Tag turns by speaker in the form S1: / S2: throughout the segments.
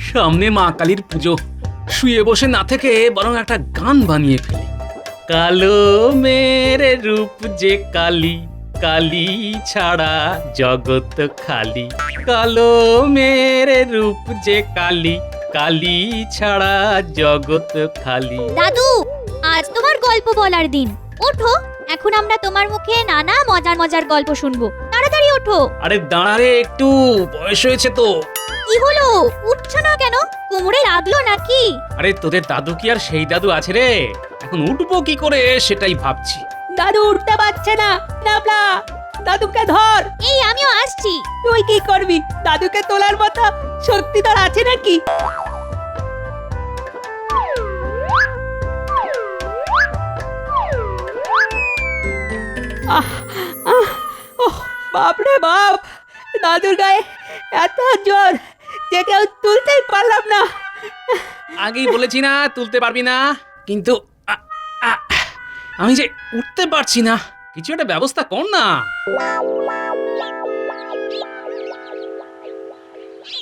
S1: সামনে মা কালীর পুজো, শুয়ে বসে না থেকে বরং একটা গান বানিয়ে ফেলি। কালো মেরে রূপ যে কালী, কালী ছাড়া জগৎ খালি। কালো মেরে রূপ যে কালী, কালী ছাড়া জগৎ খালি।
S2: দাদু, আজ তোমার গল্প বলার দিন। ওঠো, এখন আমরা তোমার মুখে নানা মজার মজার গল্প শুনবো। তাড়াতাড়ি ওঠো।
S1: আরে দাঁড়ারে, একটু বয়স হয়েছে তো।
S2: কি হলো, উঠছো না কেন? কোমরে লাগলো নাকি?
S1: আরে তোদের দাদু কি আর সেই দাদু আছে রে? এখন উঠবো কি করে সেটাই ভাবছি।
S3: দাদু উঠতে পারছে না। নাবলা, দাদুকে ধর।
S2: এই আমিও আসছি।
S3: তুই কি করবি? দাদুকে তোলার মতো শক্তি তোর আছে নাকি? আহ, আহ, ওহ, বাপরে বাপ, দাদুর গায়ে এত জোর যে কেউ তুলতেই পারলাম না।
S1: আগেই বলেছি না তুলতে পারবি না, কিন্তু আমি যে উঠতে পারছি না। কিছু একটা ব্যবস্থা কর না।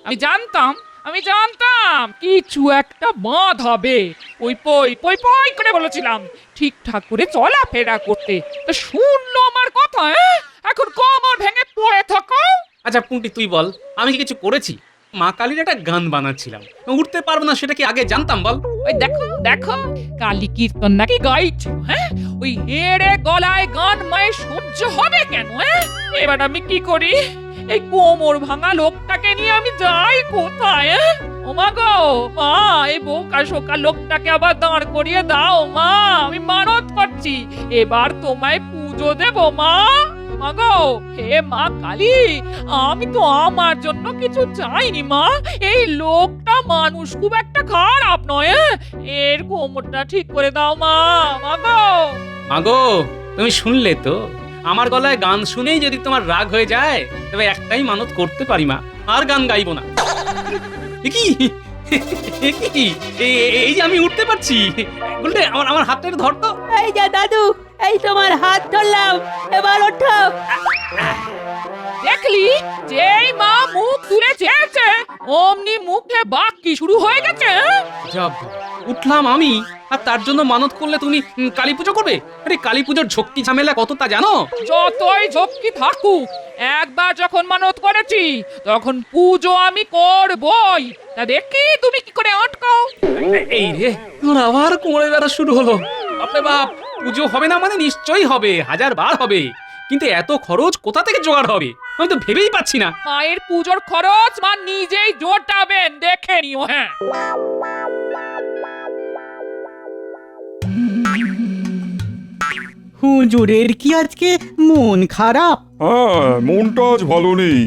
S4: আমি জানতাম কিছু একটা বাঁধ হবে। ওই পই পই পই করে বলেছিলাম ঠিকঠাক করে চলাফেরা করতে, তো শুনলো আমার কথা। এখন কোমর ভেঙে পড়ে থাকো।
S1: আচ্ছা পুঁটি, তুই বল, আমি কি কিছু করেছি? মা কালীর একটা গান বানাচ্ছিলাম, উঠতে পারবো না সেটা কি আগে জানতাম বল?
S4: ওই দেখো দেখো, কালী কীর্তন নাকি গাইছিল। ওই হেড়ে গলায় গান মায়ের সহ্য হবে কেন? এবার আমি কি করি? এই কোমর ভাঙা লোকটাকে নিয়ে আমি যাই কোথায়? ও মা গো, মা, এই বোকা শোকা লোকটাকে আবার দাঁড় করিয়ে দাও মা। আমি মানত করছি, এবার তোমায় পুজো দেব মা। মা গো, হে মা কালী, আমি তো আমার জন্য কিছু চাইনি মা। এই লোকটা মানুষ খুব একটা খারাপ নয়। এর কোমরটা ঠিক করে দাও মা। মা গো,
S1: মাগো, তুমি শুনলে তো? আমার গলায় গান শুনেই যদি তোমার রাগ হয়ে যায়, তবে একটাই মানত করতে পারি মা, আর গান গাইবো না। এই যে আমি উঠতে পারছি। বলতে আমার হাতটা একটু ধর তো।
S3: এই যে দাদু, এই তোমার হাত ধরলাম, এবার ওঠো।
S4: দেখলি, যেই মা মুখ তুলে চেয়েছে অমনি মুখে বাক্কি শুরু হয়ে গেছে।
S1: যাব, উঠলাম আমি, আর তার জন্য মানত করলে তুমি কালী পুজো করবে? আরে কালী পুজোর ঝক্কি ঝামেলা কত তা জানো?
S4: যতই ঝক্কি থাকুক, একবার যখন মানত করেছি তখন পুজো আমি করবই। তা দেখি তুমি কি করে আটকাও।
S1: এই রে, তোর আবার কোমরে ব্যথা শুরু হলো। বাপরে বাপ, পুজো হবে না মানে নিশ্চয়ই হবে, 1000 বার হবে, কিন্তু এত খরচ কোথা থেকে জোগাড় হবে আমি তো ভেবেই পাচ্ছি না।
S4: মায়ের পুজোর খরচ মা নিজেই জোটাবেন, দেখে নিও।
S5: হুজুরের কি আজকে মন খারাপ?
S6: হ্যাঁ, মনটা আজ ভালো নেই।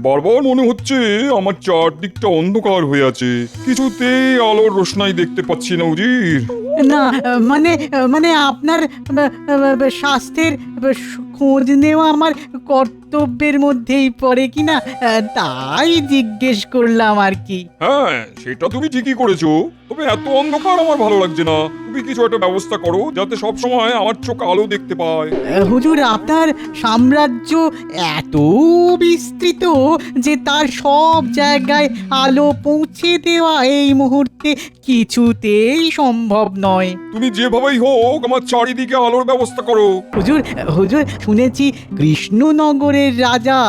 S6: বারবার মনে হচ্ছে আমার চারদিকটা অন্ধকার হয়ে আছে, কিছুতেই আলোর রোশনাই দেখতে পাচ্ছি না উজির।
S5: না, মানে মানে আপনার স্বাস্থ্যের খোঁজ নেওয়া আমার কর্তব্যের মধ্যেই পড়ে কিনা, তাই জিজ্ঞেস করলাম আর কি।
S6: হ্যাঁ, সেটা তুমি ঠিকই করেছো, তবে এত অন্ধকার আমার ভালো লাগছে না। তুমি কিছু একটা ব্যবস্থা করো যাতে সব সময় আমার চোখ আলো দেখতে পায়।
S5: হুজুর, আপনার সাম্রাজ্য এত বিস্তৃত যে তার সব জায়গায় আলো পৌঁছে দেওয়া এই মুহূর্তে কিছুতেই সম্ভব নয়।
S6: তুমি যেভাবেই হোক আমার চারিদিকে আলোর ব্যবস্থা করো।
S5: হুজুর, হুজুর, শুনেছি কৃষ্ণনগরের রাজা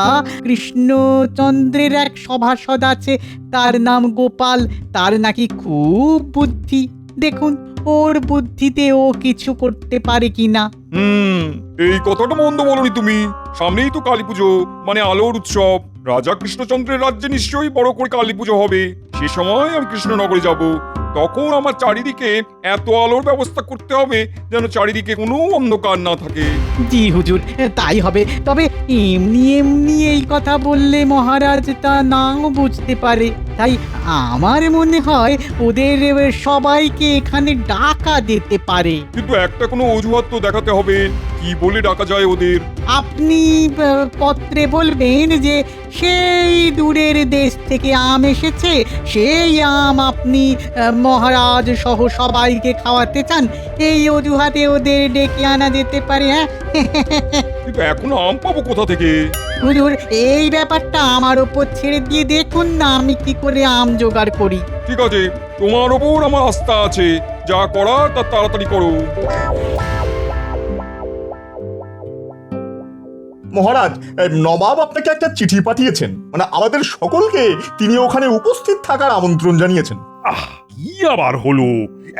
S5: কৃষ্ণচন্দ্রের এক সভাসদ আছে, তার নাম গোপাল। তার নাকি খুব বুদ্ধি। দেখুন ওর বুদ্ধিতে ও কিছু করতে পারে কিনা।
S6: এই কথাটা মন্দ বলনি তুমি। সামনেই তো কালী পুজো, মানে আলোর উৎসব। রাজা কৃষ্ণচন্দ্রের রাজ্যে নিশ্চয়ই বড় করে কালী পুজো হবে। সে সময় আমি কৃষ্ণনগরে যাব, তখন আমার চারিদিকে এত আলোর ব্যবস্থা করতে হবে যেন চারিদিকে কোনো অন্ধকার না থাকে।
S5: জি হুজুর, তাই হবে। তবে এমনি এমনি এই কথা বললে মহারাজ তা নাও বুঝতে পারে। তাই আমার মনে হয় ওদের সবাইকে এখানে ডাকা যেতে পারে।
S6: কিন্তু একটা কোনো অজুহাত তো দেখাতে হবে, কি বলে ডাকা যায় ওদের?
S5: আপনি পত্রে বলবেন যে সেই দূরের দেশ থেকে আম এসেছে, সেই আম আপনি মহারাজ সহ সবাইকে খাওয়াতে চান। এই অজুহাতে ওদের ডেকে আনা যেতে পারে। হ্যাঁ
S6: কিন্তু এখন আম পাবো কোথা থেকে?
S5: হুজুর, এই ব্যাপারটা আমার ওপর ছেড়ে দিয়ে দেখুন না আমি কি করে আম জোগাড় করি।
S6: ঠিক আছে, তোমার ওপর আমার আস্থা আছে, যা করার তা তাড়াতাড়ি করো।
S7: মহারাজ, নবাব আপনাকে একটা চিঠি পাঠিয়েছেন, মানে আমাদের সকলকে তিনি ওখানে উপস্থিত থাকার আমন্ত্রণ জানিয়েছেন।
S8: আহ, কি আবার হলো?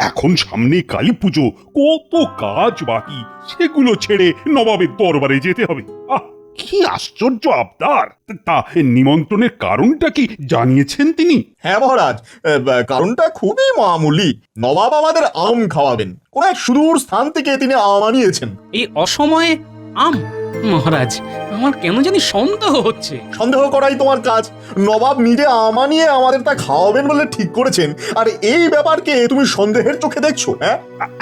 S8: এখন সামনে কালী পুজো, কত কাজ বাকি, সেগুলো ছেড়ে নবাবের দরবারে যেতে হবে। আহ, কি আশ্চর্য আবদার! তা নিমন্ত্রণের কারণটা কি জানিয়েছেন তিনি?
S7: হ্যাঁ মহারাজ, কারণটা খুবই মামুলি। নবাব আমাদের আম খাওয়াবেন। কোন এক সুদূর স্থান থেকে তিনি আম আনিয়েছেন।
S1: এই অসময়ে আম? মহারাজ, আমার কেন জানি সন্দেহ হচ্ছে।
S7: সন্দেহ করাই তোমার কাজ। নবাব নিজে আম আনিয়ে আমাদের তা খাওয়াবেন বলে ঠিক করেছেন, আর এই ব্যাপারকে তুমি সন্দেহের চোখে দেখছো?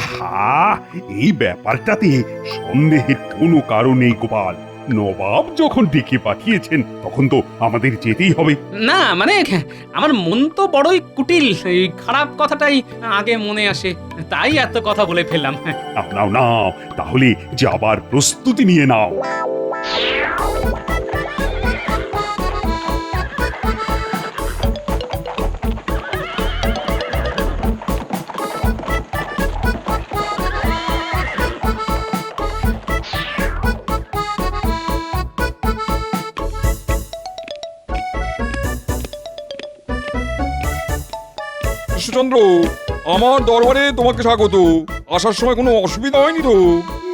S7: হ্যাঁ,
S8: এই ব্যাপারটাতে সন্দেহের কোনো কারণ নেই গোপাল। নবাব যখন ডেকে পাঠিয়েছেন তখন তো আমাদের যেতেই হবে।
S1: না মানে আমার মন তো বড়ই কুটিল, এই খারাপ কথাটাই আগে মনে আসে, তাই এত কথা বলে ফেললাম।
S8: নাও নাও নাও, তাহলে যাবার প্রস্তুতি নিয়ে নাও।
S6: কৃষ্ণচন্দ্র, আমার দরবারে তোমাকে স্বাগত। আসার সময় কোনো অসুবিধা হয়নি তো?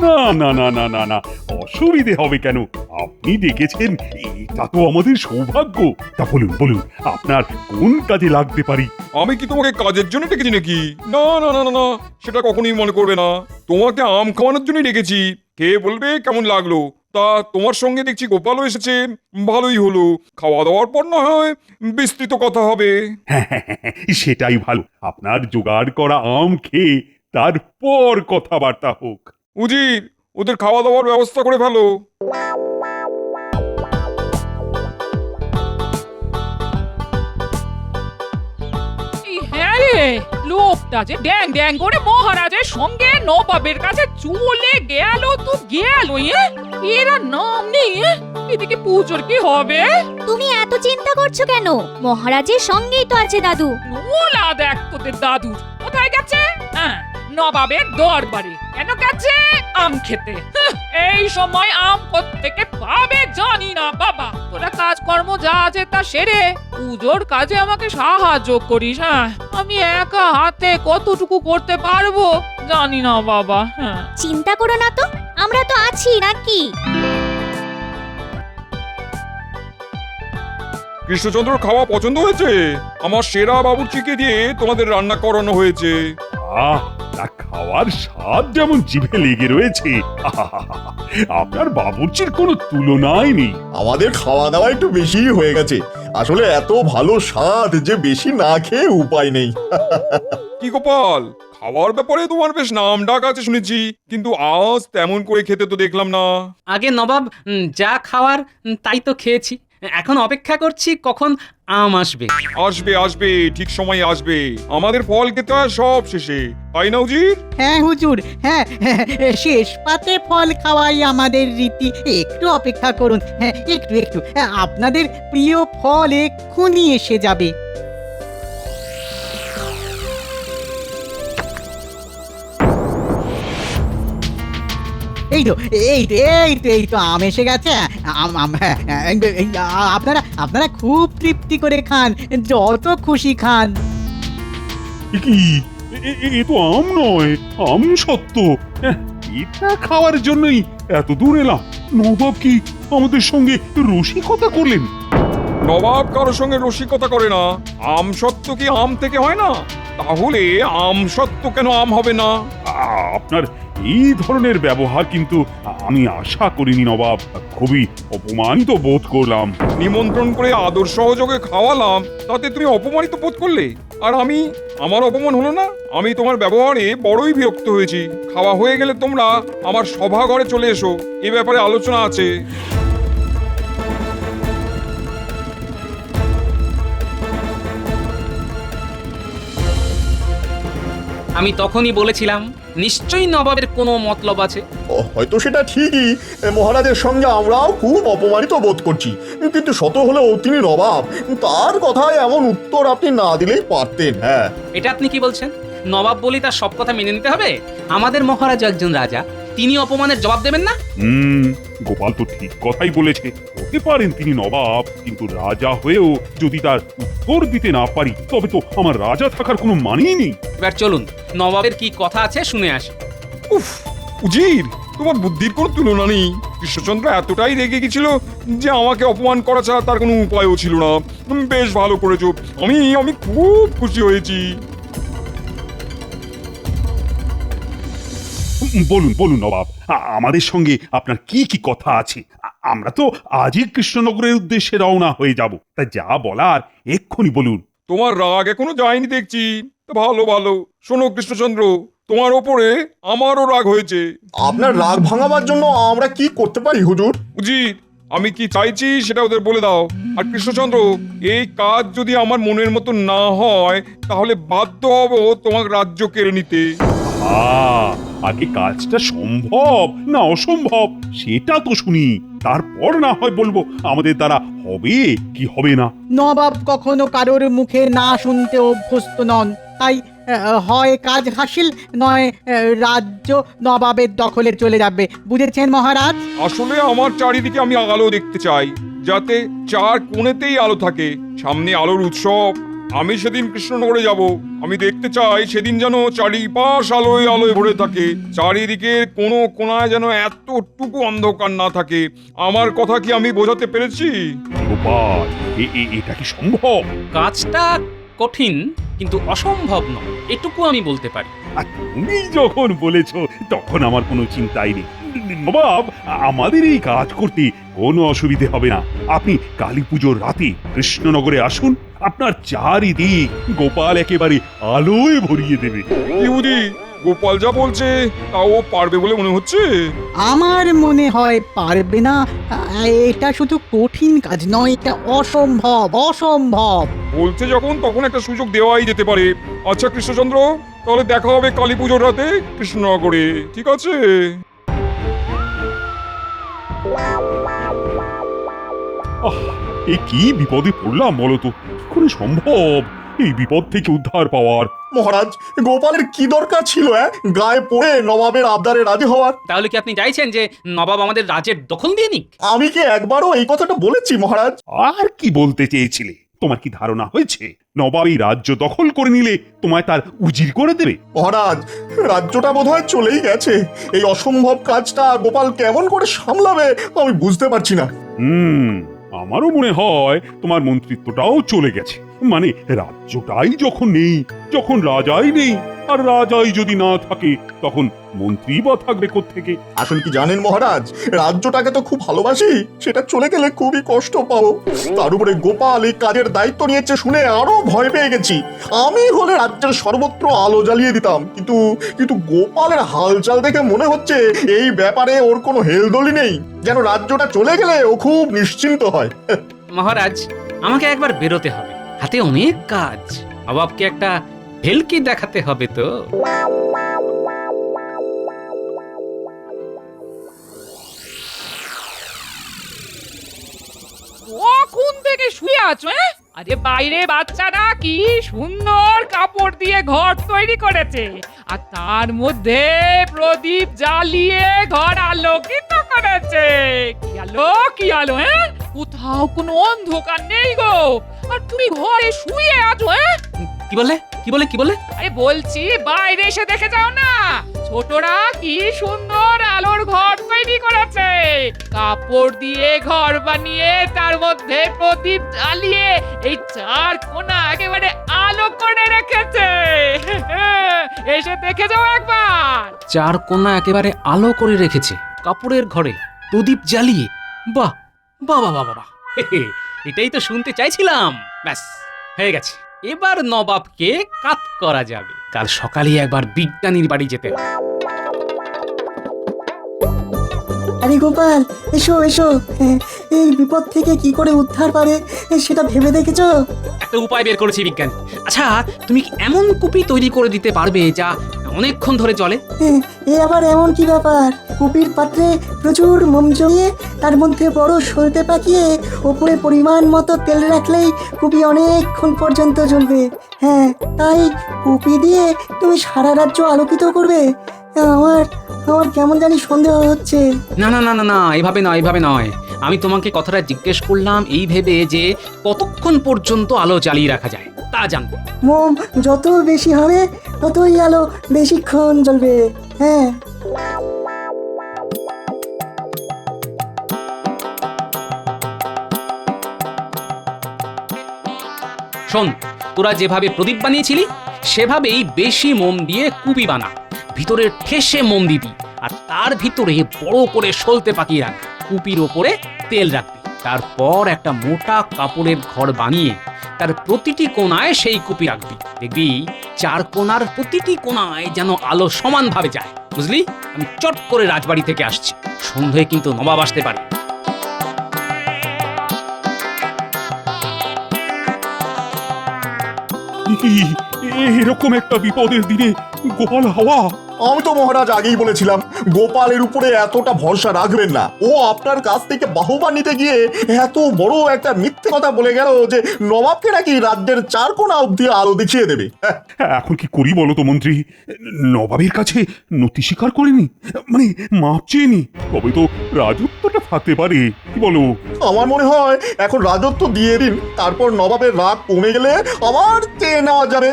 S8: না না না না না না, অসুবিধে হবে কেন? আপনি ডেকেছেন, এটা তো আমাদের সৌভাগ্য। তা বলুন বলুন, আপনার কোন কাজে লাগতে পারি?
S6: আমি কি তোমাকে কাজের জন্য ডেকেছি নাকি? না না না না না, সেটা কখনোই মনে করবে না। তোমাকে আম খাওয়ানোর জন্যই ডেকেছি। কে বলবে কেমন লাগলো। তা তোমার সঙ্গে দেখছি গোপালও এসেছে, ভালোই হলো। খাওয়া দাওয়ার পর না হয় বিস্তৃত কথা হবে।
S8: সেটাই ভালো, আপনার জোগাড় করা আম খেয়ে তারপর কথাবার্তা হোক।
S6: উজির, ওদের খাওয়া দাওয়ার ব্যবস্থা করে ফেলো।
S4: হ্যাঁ রে, লোকটা যে ড্যাং ড্যাং করে মহারাজের সঙ্গে নবাবের কাছে চলে গেল তো গেল। এরা নাম নেই। এদিকে পুজোর কি হবে?
S2: তুমি এত চিন্তা করছো কেন? মহারাজের সঙ্গেই তো আছে দাদু।
S4: নোলা দেখ তোদের দাদুর কোথায় গেছে? হ্যাঁ, নবাবের দরবারে। কেন গেছে? আম খেতে। এই সময় আম কোত্থেকে পাবে জানি না বাবা। তোরা কাজকর্ম যা আছে তা সেরে পুজোর কাজে আমাকে সাহায্য করিস। হ্যাঁ, আমি একা হাতে কতটুকু করতে পারবো জানি না বাবা। হ্যাঁ,
S2: চিন্তা করো না তো, আমরা তো আছি নাকি?
S6: কৃষ্ণচন্দ্র খাওয়া পছন্দ হয়েছে? আমার সেরা বাবুর্চিকে দিয়ে তোমাদের রান্না করানো হয়েছে।
S8: আহ, তা খাওয়ার স্বাদ যেমন জিভে লেগে রয়েছে, আপনার বাবুর্চির কোনো তুলনাই নেই।
S7: আমাদের খাওয়া দাওয়া একটু বেশিই হয়ে গেছে। আসলে এত ভালো স্বাদ যে বেশি না খেয়ে উপায় নেই।
S6: কি গোপাল, খাওয়ার ব্যাপারে তোমার বেশ নাম ডাক আছে শুনেছি, কিন্তু আজ তেমন করে খেতে তো দেখলাম না।
S1: আগে নবাব যা খাওয়ার তাই তো খেয়েছি, এখন অপেক্ষা করছি কখন আম আসবে।
S6: আসবে আসবে, ঠিক সময় আসবে। আমাদের ফল খেতে হয় সব শেষে, তাই না উজির?
S5: হ্যাঁ হুজুর, হ্যাঁ, শেষ পাতে ফল খাওয়াই আমাদের রীতি। একটু অপেক্ষা করুন, হ্যাঁ একটু একটু, আপনাদের প্রিয় ফল এক্ষুনি এসে যাবে। এই তো এই তো এই তো এই তো আম এসে গেছে। আপনারা আপনারা খুব তৃপ্তি করে খান, যত খুশি খান।
S8: কি এ তো আম নয়, আম সত্য। এটা খাওয়ার জন্যই এত দূর এলাম। নবাব কি আমাদের সঙ্গে রসিকতা করলেন?
S6: নবাব কারোর সঙ্গে রসিকতা করে না। আম সত্য কি আম থেকে হয় না? তাহলে আম সত্য কেন আম হবে না?
S8: আপনার এই ধরনের ব্যবহার কিন্তু আমি আশা করিনি নবাব। খুবই অপমানিত বোধ করলাম।
S6: নিমন্ত্রণ করে আদর সহযোগে খাওয়ালাম, তাতে তুমি অপমানিত বোধ করলে? আর আমার অপমান হলো না? আমি তোমার ব্যবহারে বড়ই বিরক্ত হয়েছি। খাওয়া হয়ে গেলে তোমরা আমার সভাঘরে চলে এসো, এ ব্যাপারে আলোচনা আছে।
S1: আমি তখনই বলেছিলাম নিশ্চয়ই নবাবের কোনো মতলব আছে।
S7: হয়তো সেটা ঠিকই, মহারাজের সঙ্গে আমরাও খুব অপমানিত বোধ করছি, কিন্তু শত হলেও তিনি নবাব, তার কথায় এমন উত্তর আপনি না দিলেই পারতেন। হ্যাঁ,
S1: এটা আপনি কি বলছেন? নবাব বলি তার সব কথা মেনে নিতে হবে? আমাদের মহারাজ একজন রাজা, তিনি অপমানের জবাব দেবেন না?
S8: গোপাল তো ঠিক কথাই বলেছে। হতে পারেন তিনি নবাব, কিন্তু রাজা হয়েও যদি তার উত্তর দিতে না পারি তবে তো আমার রাজা থাকার কোনো মানেই নেই।
S1: এবার চলুন নবাবের কি কথা আছে শুনে আসি।
S6: উফ, উজির, তোমার বুদ্ধির কোনো তুলনা নেই। কৃষ্ণচন্দ্র এতটাই রেগে গেছিল যে আমাকে অপমান করা ছাড়া তার কোনো উপায়ও ছিল না। বেশ ভালো করেছো, আমি খুব খুশি হয়েছি।
S8: বলুন বলুন নবাব, আমাদের সঙ্গে আপনার কি কি কথা আছে? আমরা তো আজই কৃষ্ণনগরের উদ্দেশ্যে রওনা হয়ে যাব, তা যা বলার এক্ষুনি বলুন।
S6: তোমার রাগ এখনো যায়নি দেখছি। তা ভালো ভালো, শোনো কৃষ্ণচন্দ্র, তোমার ওপরে আমারও রাগ হয়েছে।
S7: আপনার রাগ ভাঙাবার জন্য আমরা কি করতে পারি হুজুর?
S6: উজির, আমি কি চাইছি সেটা ওদের বলে দাও। আর কৃষ্ণচন্দ্র, এই কাজ যদি আমার মনের মতো না হয় তাহলে বাধ্য হব তোমার রাজ্য কেড়ে নিতে।
S8: আগে কাজটা সম্ভব না অসম্ভব সেটা তো শুনি, তারপর না হয় বলবো আমাদের দ্বারা হবে কি হবে না।
S5: নবাব কখনো কারোর মুখে না শুনতে অভ্যস্ত নন, তাই হয় কাজ হাসিল, নয় রাজ্য নবাবের দখলে চলে যাবে। বুঝেছেন মহারাজ?
S6: আসলে আমার চারিদিকে আমি আলো দেখতে চাই, যাতে চার কোণেতেই আলো থাকে। সামনে আলোর উৎসব, আমি সেদিন কৃষ্ণনগরে যাব। আমি দেখতে চাই সেদিন যেন চারিপাশ আলোয় আলোয় ভরে থাকে, চারিদিকে কোনো কোণায় যেন এতটুকু অন্ধকার না থাকে। আমার কথা কি আমি বোঝাতে পেরেছি?
S8: গোপাল, এটা কি সম্ভব?
S1: কাজটা কঠিন কিন্তু অসম্ভব নয়, এটুকু আমি বলতে পারি।
S8: আর তুমি যখন বলেছো তখন আমার কোনো চিন্তাই নেই। নবাব, আমাদের এই কাজ করতে কোনো অসুবিধে হবে না। আপনি কালী পুজোর রাতে কৃষ্ণনগরে আসুন, আপনার চারিদিক গোপাল একেবারে আলোয় ভরিয়ে দেবে।
S6: কি বুঝি, গোপাল যা বলছে তাও পারবে বলে মনে হচ্ছে?
S5: আমার মনে হয় পারবে না। এটা শুধু কঠিন কাজ নয়, এটা অসম্ভব অসম্ভব।
S6: বলছে যখন তখন একটা সুযোগ দেওয়াই যেতে পারে। আচ্ছা কৃষ্ণচন্দ্র, তাহলে দেখা হবে কালী পুজোর রাতে কৃষ্ণনগরে, ঠিক আছে?
S8: এ কি বিপদে পড়লাম বলতো? কি করে সম্ভব এই বিপদ থেকে উদ্ধার পাওয়ার?
S7: মহারাজ, গোপালের কি দরকার ছিল গায়ে পড়ে নবাবের আবদারে রাজি হওয়ার?
S1: তাহলে কি আপনি চাইছেন যে নবাব আমাদের রাজ্যের দখল দিয়ে নিক?
S7: আমি কি একবারও এই কথাটা বলেছি মহারাজ?
S8: আর কি বলতে চেয়েছিলে? তোমার কি ধারণা হয়েছে নবাব এই রাজ্য দখল করে নিলে তোমায় তার উজির করে দেবে?
S7: মহারাজ, রাজ্যটা বোধহয় চলেই গেছে। এই অসম্ভব কাজটা গোপাল কেমন করে সামলাবে আমি বুঝতে পারছি না।
S8: আমারও মনে হয় তোমার মন্ত্রিত্বটাও চলে গেছে। মানে রাজ্যটাই যখন নেই, যখন রাজাই নেই, আর রাজাই যদি না থাকে তখন মন্ত্রী বা থাকবে কোত্থেকে?
S7: আসলে কি জানেন মহারাজ, রাজ্যটাকে তো খুব ভালোবাসি, সেটা চলে গেলে খুবই কষ্ট পাবো। তার উপরে গোপাল এই কাজের দায়িত্ব নিয়েছে শুনে আরো ভয় পেয়ে গেছি। আমি হলে রাজ্যের সর্বত্র আলো জ্বালিয়ে দিতাম, কিন্তু গোপালের হালচাল দেখে মনে হচ্ছে এই ব্যাপারে ওর কোনো হেলদোলি নেই, যেন রাজ্যটা চলে গেলে ও খুব নিশ্চিন্ত হয়।
S1: মহারাজ, আমাকে একবার বেরোতে হবে, হাতে অনেক কাজ। নবাবকে একটা ভেলকি দেখাতে হবে তো।
S4: কখন থেকে শুয়ে আছো? আরে বাইরে বাচ্চারা কি সুন্দর কাপড় দিয়ে ঘর তৈরি করেছে, আর তার মধ্যে প্রদীপ জ্বালিয়ে ঘর আলোকিত করেছে। কি আলো কোথাও কোনো অন্ধকার নেই গো, আর তুমি ঘরে শুয়ে আছো।
S1: কি বলে কি বলে কি বলে?
S4: আরে বলছি বাইরে এসে দেখে যাও না, ছোটরা কি সুন্দর আলোর ঘর তৈরি করেছে, কাপড় দিয়ে ঘর বানিয়ে তার মধ্যে প্রদীপ জ্বালিয়ে এই চার কোণা একেবারে আলো করে রেখেছে। এসে দেখে যাও একবার।
S1: চার কোণা একেবারে আলো করে রেখেছে, কাপড়ের ঘরে প্রদীপ জ্বালিয়ে। বাহ বাহ বাহ বাহ, এটাই তো শুনতে চাইছিলাম। ব্যাস হয়ে গেছে, এবার নবাবকে কাত করা যাবে। কাল সকালে একবার বিজ্ঞানীর বাড়ি যেতে হবে।
S9: আরে গোপাল, এসো এসো। এই বিপদ থেকে কি করে উদ্ধার পারে সেটা ভেবে দেখেছো?
S1: একটা উপায় বের করেছি বিজ্ঞানী। আচ্ছা, তুমি কি এমন কুপি তৈরি করে দিতে পারবে যা অনেকক্ষণ ধরে চলে?
S9: এ আবার এমন কি ব্যাপার? কুপির পাত্রে প্রচুর মোম জমিয়ে তার মধ্যে বড় সলতে পাকিয়ে ওপরে পরিমাণ মতো তেল রাখলেই কুপি অনেকক্ষণ পর্যন্ত জ্বলবে। হ্যাঁ, তাই কুপি দিয়ে তুমি সারা রাজ্য আলোকিত করবে? আমার আমার কেমন জানি সন্দেহ হচ্ছে।
S1: না না না না না, এভাবে নয়, এভাবে নয়। আমি তোমাকে কথাটা জিজ্ঞেস করলাম এই ভেবে যে কতক্ষণ পর্যন্ত আলো জ্বালিয়ে রাখা যায় তা জানতে।
S9: মোম যত বেশি হবে ততই আলো বেশিক্ষণ জ্বলবে। হ্যাঁ।
S1: শোন, তোরা যেভাবে প্রদীপ বানিয়েছিলি সেভাবেই বেশি মোম দিয়ে কুপি বানা। ভিতরে ঠেসে মোম দিবি আর তার ভিতরে বড় করে সলতে পাকিয়ে রাখ। কুপির ওপরে তেল রাখবি। তারপর একটা মোটা কাপড়ের ঘর বানিয়ে তার প্রতিটি কোণায় সেই কুপি রাখবি। দেখবি চার কোণার প্রতিটি কোণায় যেন আলো সমানভাবে যায়। বুঝলি? আমি চট করে রাজবাড়ি থেকে আসছি, সন্ধ্যায় কিন্তু নবাব আসতে পারে।
S8: এরকম একটা বিপদের দিনে গোপাল হাওয়া।
S7: আমি তো মহারাজ আগেই বলেছিলাম গোপালের উপরে এতটা ভরসা রাখবেন না। ও আপনার কাছ থেকে বাহবা নিতে গিয়ে এত বড় একটা মিথ্যে কথা বলে গেল যে নবাবকে নাকি রাজ্যের চার কোণা অব্দি আলো দেখিয়ে দেবে।
S8: এখন কি করি বলো তো মন্ত্রী? নবাবের কাছে নথি স্বীকার করেনি, মানে মাপ চেয়েনি, তবে তো রাজত্বটা থাকতে পারে। কি বলো?
S7: আমার মনে হয় এখন রাজত্ব দিয়ে দিন, তারপর নবাবের রাগ কমে গেলে আবার চেয়ে নেওয়া যাবে।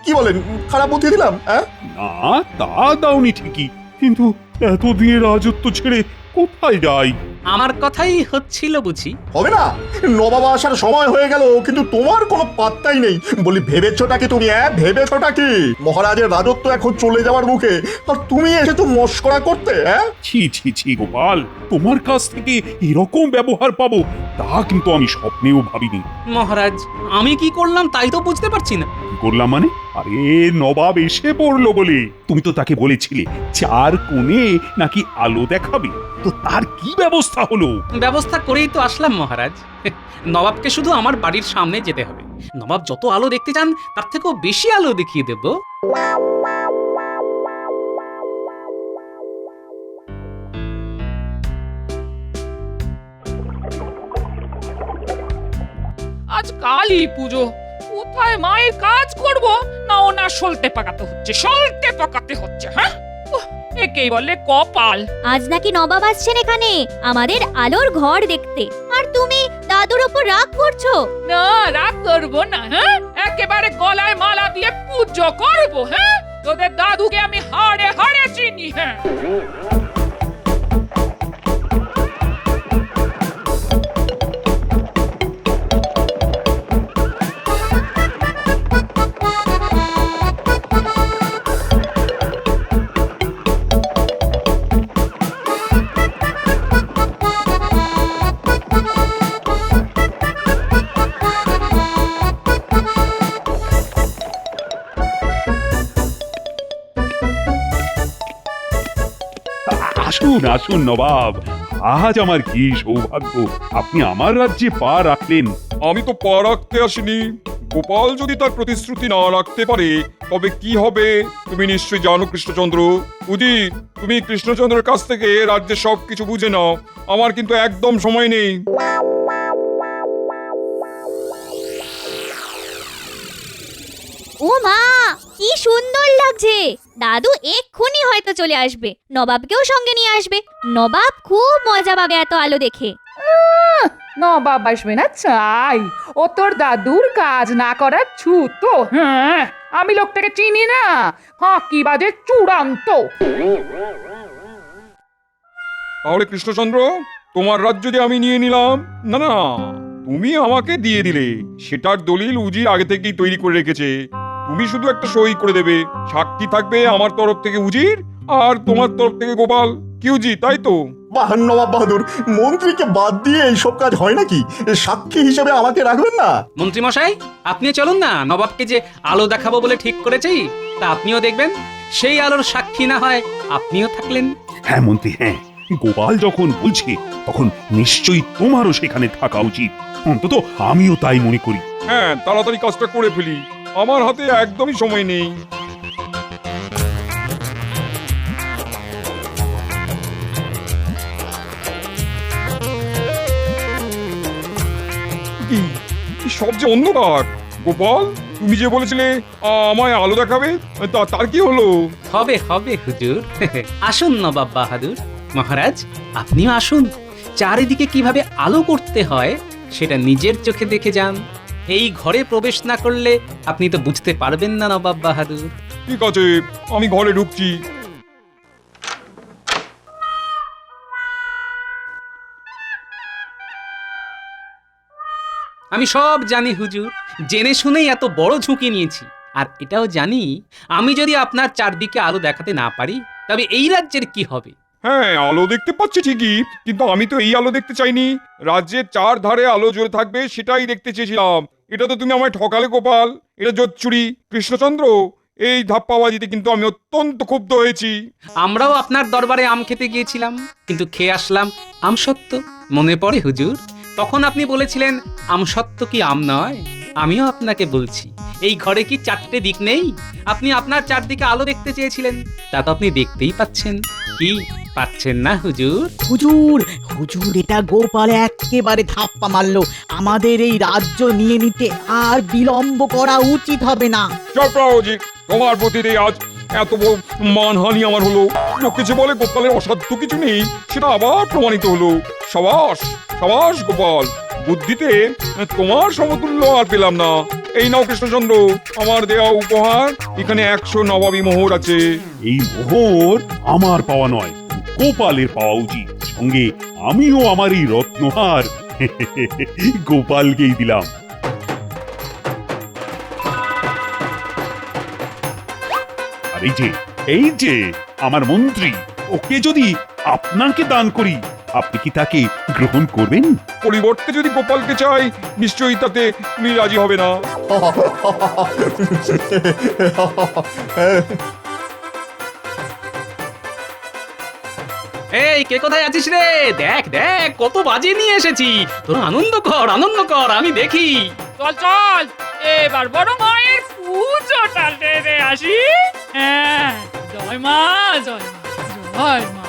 S7: কি বলেন? খারাপ বুদ্ধি দিলাম? হ্যাঁ,
S8: না তা দাওনি ঠিকই, কিন্তু এতদিনে রাজত্ব ছেড়ে কোথায় যাই?
S1: আমার কথাই হচ্ছিল বুঝি।
S7: হবে না? নবাব আসার সময় হয়ে গেল কিন্তু তোমার কোনো পাত্তাই নেই। বলি ভেবেছোটা কি তুমি? ভেবেছোটা কি মহারাজের রাজত্ব এখন চলে যাওয়ার মুখে, আর তুমি এসেছো মস্করা করতে?
S8: ছি ছি ছি গোপাল, তোমার কাছ থেকে এরকম ব্যবহার পাবো তা কিন্তু আমি স্বপ্নেও ভাবিনি।
S1: মহারাজ, আমি কি করলাম তাই তো বুঝতে পারছি না।
S8: কি করলাম মানে? আরে নবাব এসে পড়লো বলে তুমি তো তাকে বলেছিলে চার কোণে নাকি আলো দেখাবে, তো তার কি ব্যবস্থা হলো?
S1: ব্যবস্থা করেই তো আসলাম মহারাজ। নবাবকে শুধু আমার বাড়ির সামনে যেতে হবে। নবাব যত আলো দেখতে চান তার থেকেও বেশি আলো দেখিয়ে দেব।
S4: আজ কালী পুজো, কোথায় মায়ের কাজ করব না ওনা সলতে পাকাতে হচ্ছে। হ্যাঁ, একেই বলে কপাল।
S2: আজ নাকি নবাব আসছেন এখানে আমাদের আলোর ঘর দেখতে, আর তুমি দাদুর উপর রাগ করছো?
S4: না, রাগ করবো না। হ্যাঁ, একেবারে গলায় মালা দিয়ে পুজো করব। হ্যাঁ, তোদের দাদুকে আমি হাড়ে হাড়ে চিনি। হ্যাঁ,
S8: আসুন আসুন নবাব, আজ আমার কি সৌভাগ্য, আপনি আমার রাজ্যে পা রাখলেন।
S6: আমি তো পা রাখতে আসিনি। গোপাল যদি তার প্রতিশ্রুতি না রাখতে পারে তবে কি হবে তুমি নিশ্চয়ই জানো কৃষ্ণচন্দ্র। বুঝি তুমি কৃষ্ণচন্দ্রের কাছ থেকে রাজ্যের সবকিছু বুঝে নাও, আমার কিন্তু একদম সময় নেই।
S2: ও মা, কি সুন্দর লাগছে! দাদু এক্ষুনি হয়তো চলে আসবে, নবাবকেও সঙ্গে নিয়ে আসবে। নবাব খুব মজা পাবে এত আলো দেখে।
S4: নবাব আসবে না চাই, ও তোর দাদুর কাজ না করার ছুতো। হ্যাঁ, আমি লোকটাকে চিনি না, ফাঁকিবাজে চূড়ান্ত।
S6: তাহলে কৃষ্ণচন্দ্র, তোমার রাজ্য যে আমি নিয়ে নিলাম? না না, তুমি আমাকে দিয়ে দিলে, সেটার দলিল উজির আগে থেকেই তৈরি করে রেখেছে। তুমি শুধু একটা সই করে দেবে, সাক্ষী থাকবে আমার তরফ থেকে উজির আর তোমার তরফ থেকে গোপাল। কি উজি, তাই তো?
S7: বাহ নবাব বাহাদুর, মন্ত্রীকে বাদ দিয়ে এইসব কাজ হয় নাকি? সাক্ষী হিসেবে আমাকে রাখবেন না?
S1: মন্ত্রী মশাই, আপনি চলুন না, নবাবকে যে আলো দেখাবো বলে ঠিক করেছি তা আপনিও দেখবেন। সেই আলোর সাক্ষী না হয় আপনিও থাকলেন।
S8: হ্যাঁ মন্ত্রী, হ্যাঁ গোপাল যখন বলছে তখন নিশ্চয়ই তোমারও সেখানে থাকা উচিত। অন্তত আমিও তাই মনে করি।
S6: হ্যাঁ, তাড়াতাড়ি কাজটা করে ফেলি, আমার হাতে একদমই সময় নেই। কি কি সব যে অন্ধকার! গোপাল, তুমি যে বলেছিলে আমায় আলো দেখাবে, তার কি হলো?
S1: হবে হবে হুজুর। আসুন নবাব বাহাদুর। মহারাজ, আপনিও আসুন। চারিদিকে কিভাবে আলো করতে হয় সেটা নিজের চোখে দেখে যান। এই ঘরে প্রবেশ না করলে আপনি তো বুঝতে পারবেন না নবাব বাহাদুর।
S6: ঠিক আছে, আমি ঘরে ঢুকছি।
S1: আমি সব জানি হুজুর, জেনে শুনেই এত বড় ঝুঁকি নিয়েছি। আর এটাও জানি, আমি যদি আপনার চারদিকে আলো দেখাতে না পারি তবে এই রাজ্যের কি হবে।
S6: হ্যাঁ, আলো দেখতে পাচ্ছি ঠিকই, কিন্তু আমি তো এই আলো দেখতে চাইনি। রাজ্যের চার ধারে আলো জ্বলে থাকবে সেটাই দেখতে চেয়েছিলাম। এটা তো তুমি আমায় ঠকালে গোপাল, এটা জোচ্চুরি। কৃষ্ণচন্দ্র, এই ধাপ্পাবাজিতে কিন্তু আমি অত্যন্ত ক্ষুব্ধ হয়েছি।
S1: আমরাও আপনার দরবারে আম খেতে গিয়েছিলাম, কিন্তু খেয়ে আসলাম আমসত্ত্ব। মনে পড়ে হুজুর, তখন আপনি বলেছিলেন আমসত্ত্ব কি আম নয়? আমিও আপনাকে বলছি, এই ঘরে কি চারটে দিক নেই? আপনি আপনার চারদিকে আলো দেখতে চেয়েছিলেন, তা তো আপনি দেখতেই পাচ্ছেন। কি পাচ্ছেন না হুজুর?
S5: হুজুর, হুজুর, এটা গোপাল একেবারে ধাপ্পা মারলো। আমাদের এই রাজ্য নিয়ে নিতে আর বিলম্ব করা উচিত হবে না।
S6: চক্রবর্তী, তোমার প্রতিতে আজ এত বড় মানহানি আমার হলো। লোক কিছু বলে গোপালের অসাধ্য কিছু নেই, সেটা আবার প্রমাণিত হলো। সাবাস সাবাস গোপাল, বুদ্ধিতে তোমার সমতুল্য আর পেলাম না। এই নাও কৃষ্ণচন্দ্র, আমার দেওয়া উপহার। এখানে 100 নবাবী মোহর আছে।
S8: এই মোহর আমার পাওয়া নয়, গোপালের পাওয়া উচিত। সঙ্গে আমিও আমার এই রত্নহার গোপালকেই দিলাম। আর এই যে আমার মন্ত্রী, ওকে যদি আপনাকে দান করি, আপনি কি তাকে গ্রহণ করবেন?
S6: পরিবর্তে যদি গোপালকে চাই, নিশ্চয়ই তাতে তুমি রাজি হবে না।
S1: এই কে কোথায় আছিস রে? দেখ দেখ কত বাজি নিয়ে এসেছি। তোর আনন্দ কর, আনন্দ কর, আমি দেখি।
S4: চল চল, এবার বড় মায়ের পুজোটা সেরে আসি। হ্যাঁ, জয় মা, জয় মা, জয় মা।